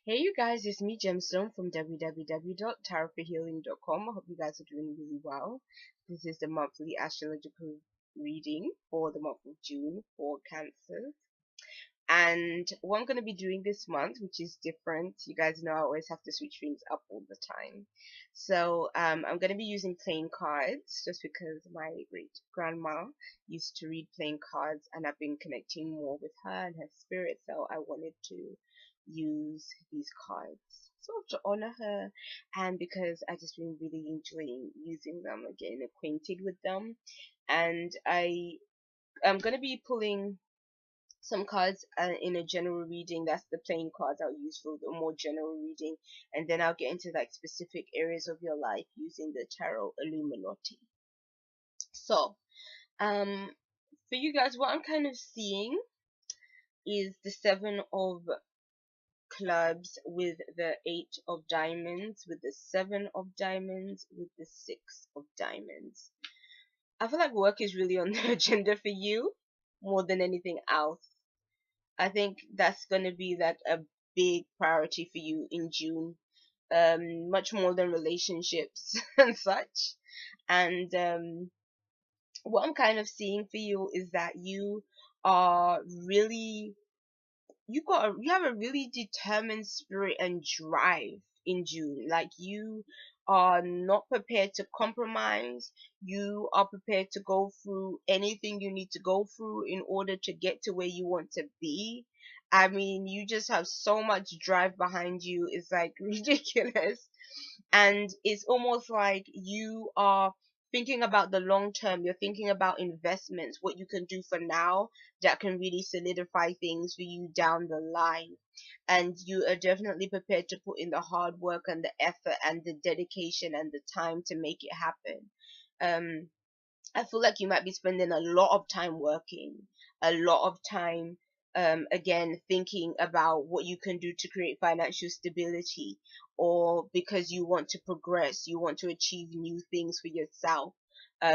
Hey you guys, it's me Gemstone from www.tarotforhealing.com. I hope you guys are doing really well. This is the monthly astrological reading for the month of June for Cancer. And what I'm going to be doing this month, which is different, you guys know I always have to switch things up all the time. So I'm going to be using playing cards just because my great grandma used to read playing cards and I've been connecting more with her and her spirit. So I wanted to use these cards sort of to honor her, and because I just been really enjoying using them, getting acquainted with them. And I'm going to be pulling some cards in a general reading. That's the playing cards I'll use for the more general reading, and then I'll get into like specific areas of your life using the Tarot Illuminati. So, um, for you guys, what I'm kind of seeing is the Seven of Clubs with the Eight of Diamonds, with the Seven of Diamonds, with the Six of Diamonds. I feel like work is really on the agenda for you more than anything else. I think that's going to be like a big priority for you in June, much more than relationships and such. And what I'm kind of seeing for you is that you are really you have a really determined spirit and drive in June. Like you are not prepared to compromise. You are prepared to go through anything you need to go through in order to get to where you want to be. I mean, you just have so much drive behind you. It's like ridiculous. And it's almost like you are thinking about the long term. You're thinking about investments, what you can do for now that can really solidify things for you down the line. And you are definitely prepared to put in the hard work and the effort and the dedication and the time to make it happen. Um, I feel like you might be spending a lot of time working, a lot of time, again, thinking about what you can do to create financial stability, or because you want to progress, you want to achieve new things for yourself,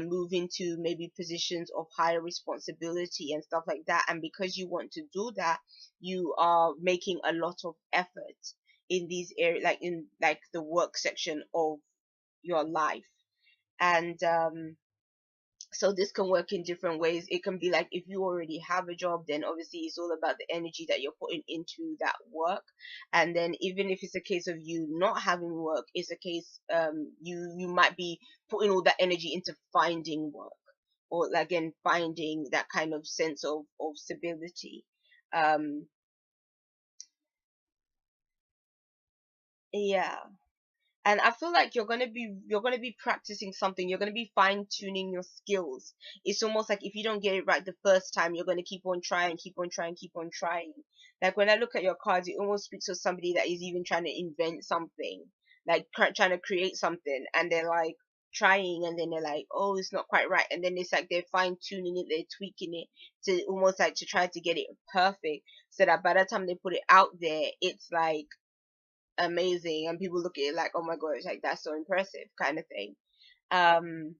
move into maybe positions of higher responsibility and stuff like that. And because you want to do that, you are making a lot of effort in these areas, like in like the work section of your life. And so this can work in different ways. It can be like if you already have a job, then obviously it's all about the energy that you're putting into that work. And then even if it's a case of you not having work, it's a case you might be putting all that energy into finding work, or again finding that kind of sense of stability. um yeah. And I feel like you're gonna be practicing something. You're gonna be fine tuning your skills. It's almost like if you don't get it right the first time, you're gonna keep on trying, keep on trying, keep on trying. Like when I look at your cards, it almost speaks of somebody that is even trying to invent something, like trying to create something, and they're like trying, and then they're like, oh, it's not quite right, and then it's like they're fine tuning it, they're tweaking it to almost like to try to get it perfect, so that by the time they put it out there, it's like amazing and people look at it like, oh my gosh, like that's so impressive kind of thing. um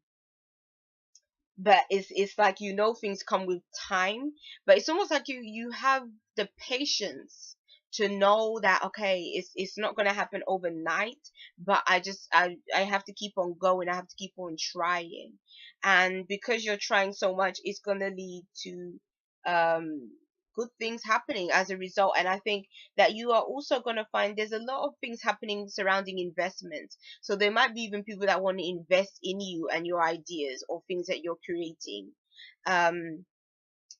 but it's like, things come with time, but it's almost like you have the patience to know that okay, it's not going to happen overnight, but I have to keep on going, I have to keep on trying. And because you're trying so much, it's going to lead to um good things happening as a result. And I think that you are also going to find there's a lot of things happening surrounding investments. So there might be even people that want to invest in you and your ideas or things that you're creating. Um,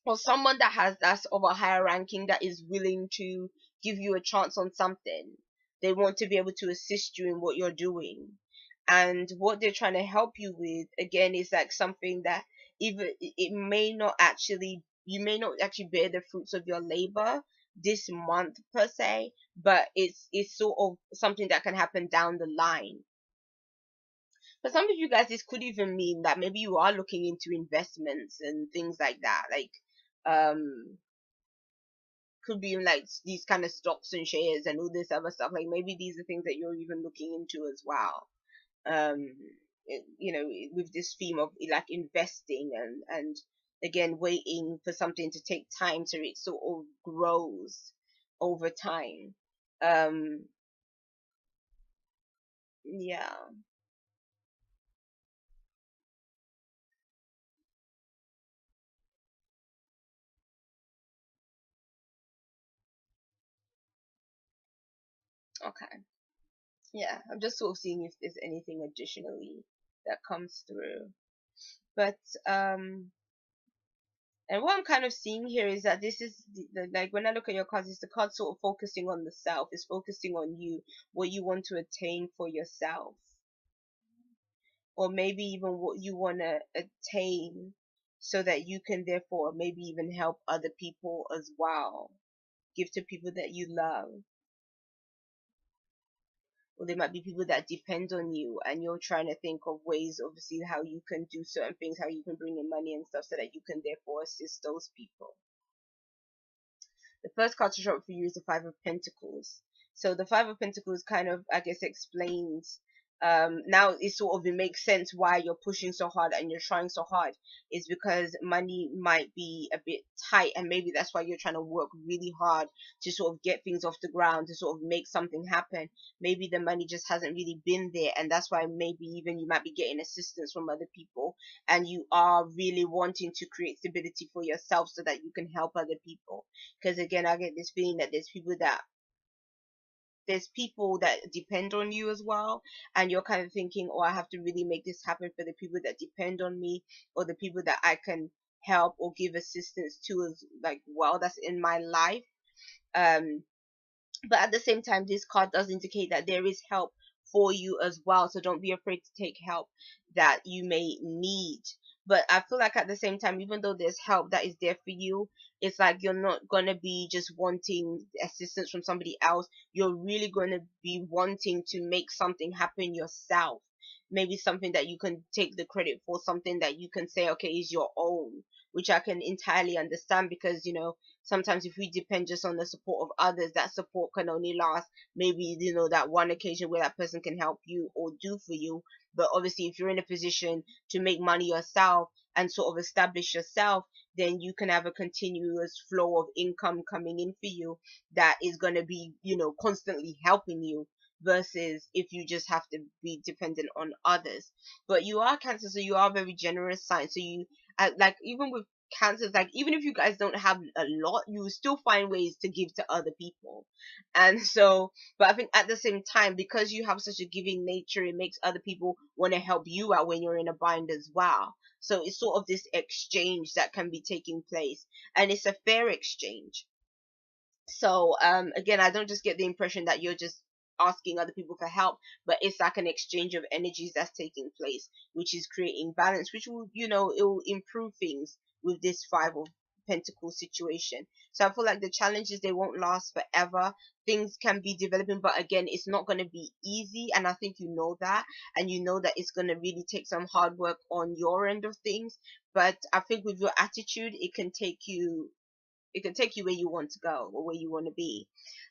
or someone that has that's of a higher ranking that is willing to give you a chance on something. They want to be able to assist you in what you're doing. And what they're trying to help you with, again, is like something that even it may not actually, you may not actually bear the fruits of your labor this month per se, but it's sort of something that can happen down the line. For some of you guys, this could even mean that maybe you are looking into investments and things like that. Like, could be like these kind of stocks and shares and all this other stuff. Like maybe these are things that you're even looking into as well. Um, with this theme of like investing and again waiting for something to take time so it sort of grows over time. Um, yeah. Okay. Yeah. I'm just sort of seeing if there's anything additionally that comes through. But and what I'm kind of seeing here is that this is like when I look at your cards, it's the card sort of focusing on the self. It's focusing on you, what you want to attain for yourself, or maybe even what you want to attain, so that you can therefore maybe even help other people as well. Give to people that you love, or there might be people that depend on you, and you're trying to think of ways, obviously, how you can do certain things, how you can bring in money and stuff, so that you can therefore assist those people. The first card to show up for you is the Five of Pentacles. So the Five of Pentacles kind of, I guess, explains, now it sort of, it makes sense why you're pushing so hard and you're trying so hard. Is because money might be a bit tight, and maybe that's why you're trying to work really hard to sort of get things off the ground, to sort of make something happen. Maybe the money just hasn't really been there, and that's why maybe even you might be getting assistance from other people, and you are really wanting to create stability for yourself so that you can help other people. Because again, I get this feeling that there's people that depend on you as well, and you're kind of thinking, oh, I have to really make this happen for the people that depend on me, or the people that I can help or give assistance to, as like, well, that's in my life. um but at the same time, this card does indicate that there is help for you as well, so don't be afraid to take help that you may need. But I feel like at the same time, even though there's help that is there for you, it's like you're not gonna be just wanting assistance from somebody else. You're really gonna be wanting to make something happen yourself. Maybe something that you can take the credit for, something that you can say, okay, is your own, which I can entirely understand, because sometimes if we depend just on the support of others, that support can only last maybe, that one occasion where that person can help you or do for you. But obviously, if you're in a position to make money yourself and sort of establish yourself, then you can have a continuous flow of income coming in for you that is going to be, constantly helping you, versus if you just have to be dependent on others. But you are Cancer, so you are a very generous sign. So you, like, even with Cancers, like, even if you guys don't have a lot, you will still find ways to give to other people. And so, but I think at the same time, because you have such a giving nature, it makes other people want to help you out when you're in a bind as well. So it's sort of this exchange that can be taking place, and it's a fair exchange. So again, I don't just get the impression that you're just asking other people for help, but it's like an exchange of energies that's taking place, which is creating balance, which will, it will improve things with this Five of Pentacles situation. So I feel like the challenges, they won't last forever. Things can be developing, but again, it's not going to be easy, and I think you know that, and you know that it's going to really take some hard work on your end of things. But I think with your attitude, it can take you where you want to go, or where you want to be.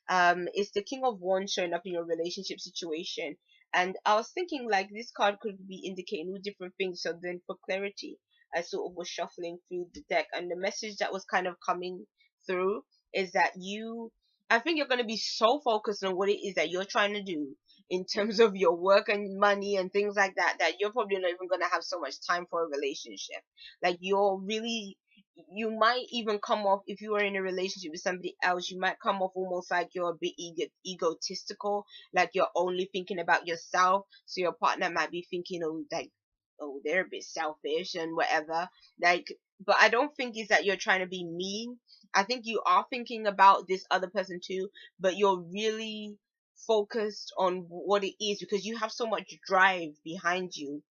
It's the King of Wands showing up in your relationship situation. And I was thinking, like, this card could be indicating all different things. So then for clarity, I sort of was shuffling through the deck, and the message that was kind of coming through is that I think you're going to be so focused on what it is that you're trying to do in terms of your work and money and things like that, that you're probably not even going to have so much time for a relationship. Like, you might even come off, if you are in a relationship with somebody else, you might come off almost like you're a bit egotistical, like you're only thinking about yourself. So your partner might be thinking, oh, like, oh, they're a bit selfish and whatever. Like, but I don't think it's that you're trying to be mean. I think you are thinking about this other person too, but you're really focused on what it is, because you have so much drive behind you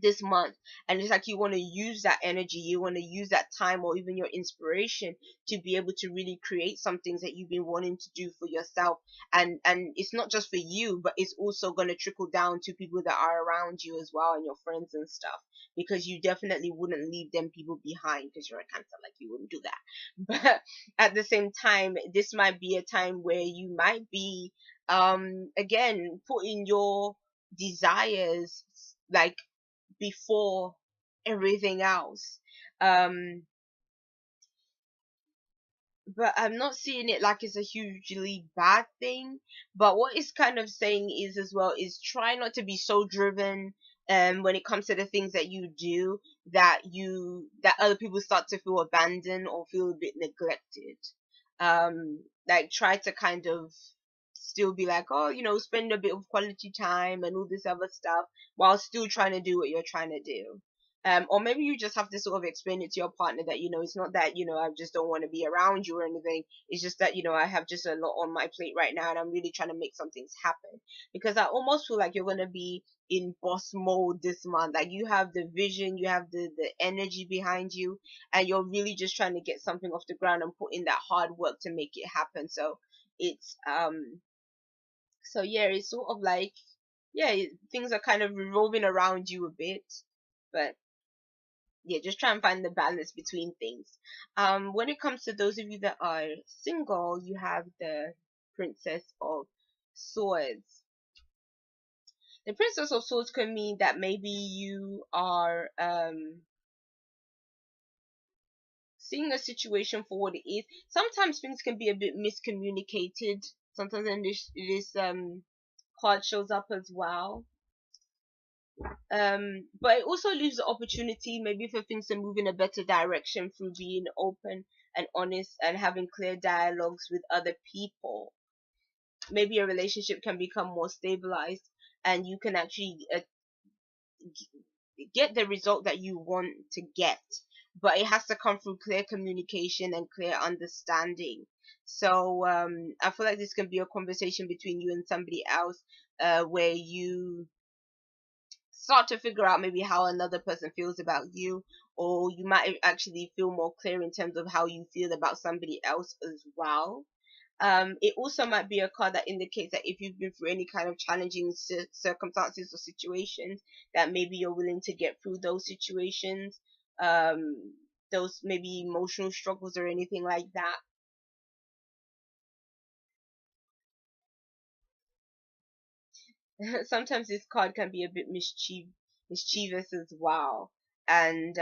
this month, and it's like you want to use that energy, you want to use that time, or even your inspiration, to be able to really create some things that you've been wanting to do for yourself. And it's not just for you, but it's also going to trickle down to people that are around you as well, and your friends and stuff, because you definitely wouldn't leave them people behind, because you're a Cancer, like, you wouldn't do that. But at the same time, this might be a time where you might be again putting your desires, like, before everything else. Um, but I'm not seeing it like it's a hugely bad thing. But what it's kind of saying is as well is try not to be so driven when it comes to the things that you do that other people start to feel abandoned or feel a bit neglected. Like try to kind of still be like, oh, spend a bit of quality time and all this other stuff while still trying to do what you're trying to do. Or maybe you just have to sort of explain it to your partner that, it's not that, I just don't want to be around you or anything. It's just that, I have just a lot on my plate right now and I'm really trying to make some things happen. Because I almost feel like you're going to be in boss mode this month. Like you have the vision, you have the energy behind you, and you're really just trying to get something off the ground and put in that hard work to make it happen. So it's, yeah, it's sort of like, yeah, things are kind of revolving around you a bit. But yeah, just try and find the balance between things. When it comes to those of you that are single, you have the Princess of Swords. The Princess of Swords can mean that maybe you are seeing a situation for what it is. Sometimes things can be a bit miscommunicated. Sometimes when this card shows up as well. But it also leaves the opportunity maybe for things to move in a better direction through being open and honest and having clear dialogues with other people. Maybe a relationship can become more stabilized and you can actually get the result that you want to get, but it has to come through clear communication and clear understanding. So I feel like this can be a conversation between you and somebody else, where you start to figure out maybe how another person feels about you, or you might actually feel more clear in terms of how you feel about somebody else as well. It also might be a card that indicates that if you've been through any kind of challenging circumstances or situations, that maybe you're willing to get through those situations, those maybe emotional struggles or anything like that. Sometimes this card can be a bit mischievous as well, and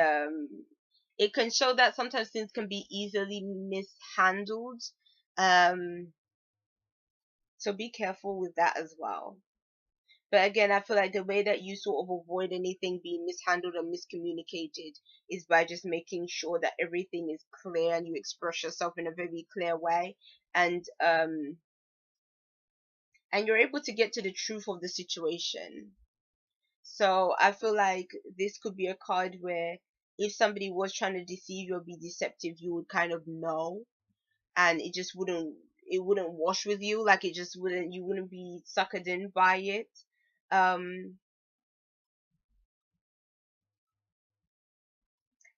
it can show that sometimes things can be easily mishandled. Um, so be careful with that as well. But again, I feel like the way that you sort of avoid anything being mishandled or miscommunicated is by just making sure that everything is clear and you express yourself in a very clear way, and you're able to get to the truth of the situation. So I feel like this could be a card where if somebody was trying to deceive you or be deceptive, you would kind of know, and it wouldn't wash with you. Like it just wouldn't you wouldn't be suckered in by it. Um,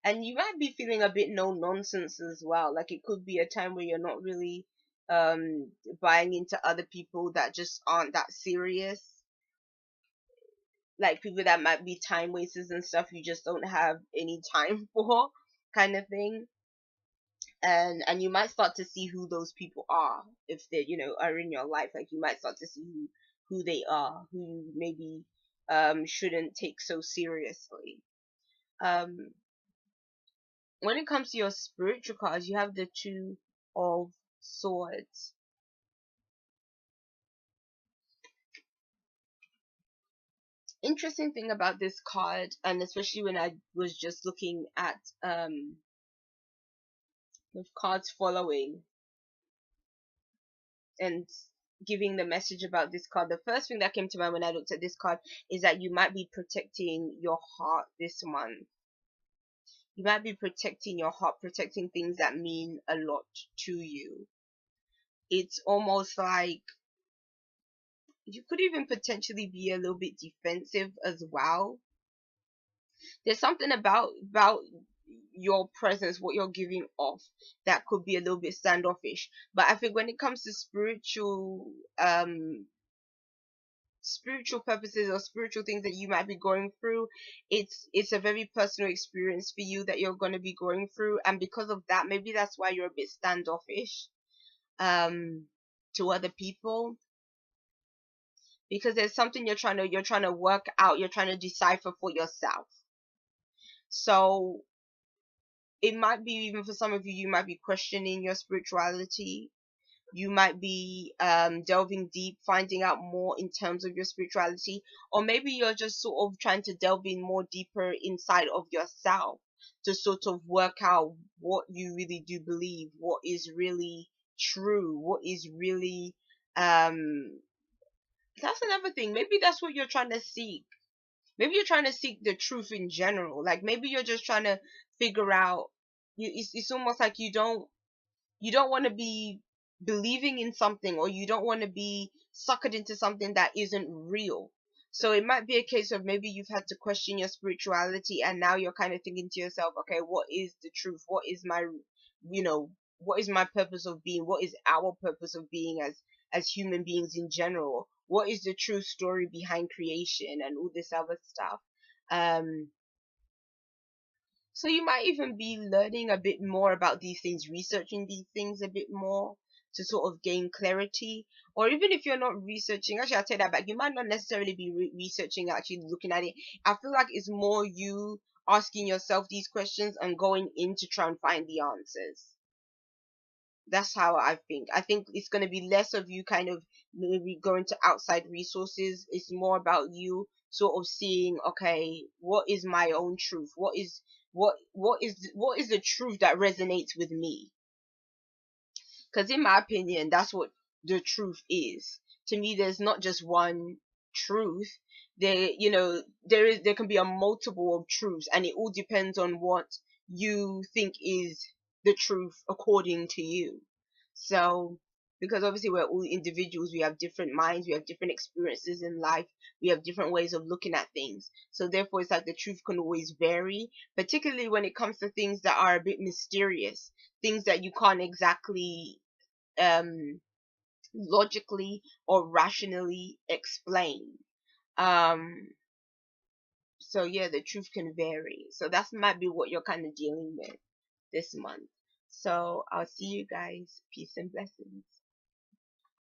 and you might be feeling a bit no nonsense as well. Like it could be a time where you're not really buying into other people that just aren't that serious, like people that might be time wasters and stuff you just don't have any time for, kind of thing. And you might start to see who those people are if they are in your life. Like you might start to see who they are, who you maybe shouldn't take so seriously. um when it comes to your spiritual cards, you have the Two of Swords. Interesting thing about this card, and especially when I was just looking at with cards following and giving the message about this card, the first thing that came to mind when I looked at this card is that you might be protecting your heart this month. You might be protecting your heart, protecting things that mean a lot to you. It's almost like you could even potentially be a little bit defensive as well. There's something about your presence, what you're giving off, that could be a little bit standoffish. But I think when it comes to spiritual purposes or spiritual things that you might be going through, it's a very personal experience for you that you're going to be going through, and because of that, maybe that's why you're a bit standoffish to other people, because there's something you're trying to work out, you're trying to decipher for yourself. So it might be, even for some of you, you might be questioning your spirituality. You might be delving deep, finding out more in terms of your spirituality, or maybe you're just sort of trying to delve in more deeper inside of yourself to sort of work out what you really do believe, what is really true, what is really that's another thing. Maybe that's what you're trying to seek. Maybe you're trying to seek the truth in general. Like maybe you're just trying to figure out. It's almost like you don't want to be believing in something, or you don't want to be suckered into something that isn't real. So it might be a case of maybe you've had to question your spirituality, and now you're kind of thinking to yourself, okay, what is the truth? What is my, you know, what is my purpose of being? What is our purpose of being as human beings in general? What is the true story behind creation and all this other stuff? Um, so you might even be learning a bit more about these things, researching these things a bit more to sort of gain clarity. Or even if you're not researching, actually I'll take that back. You might not necessarily be researching, actually looking at it. I feel like it's more you asking yourself these questions and going in to try and find the answers. That's how I think. I think it's going to be less of you kind of maybe going to outside resources. It's more about you sort of seeing, okay, what is my own truth? What is the truth that resonates with me? Because in my opinion, that's what the truth is. To me, there's not just one truth. There can be a multiple of truths, and it all depends on what you think is the truth according to you. So, because obviously we're all individuals, we have different minds, we have different experiences in life, we have different ways of looking at things. So therefore, it's like the truth can always vary, particularly when it comes to things that are a bit mysterious, things that you can't exactly um logically or rationally explain. Um, so yeah, the truth can vary. So that might be what you're kind of dealing with this month. So I'll see you guys. Peace and blessings.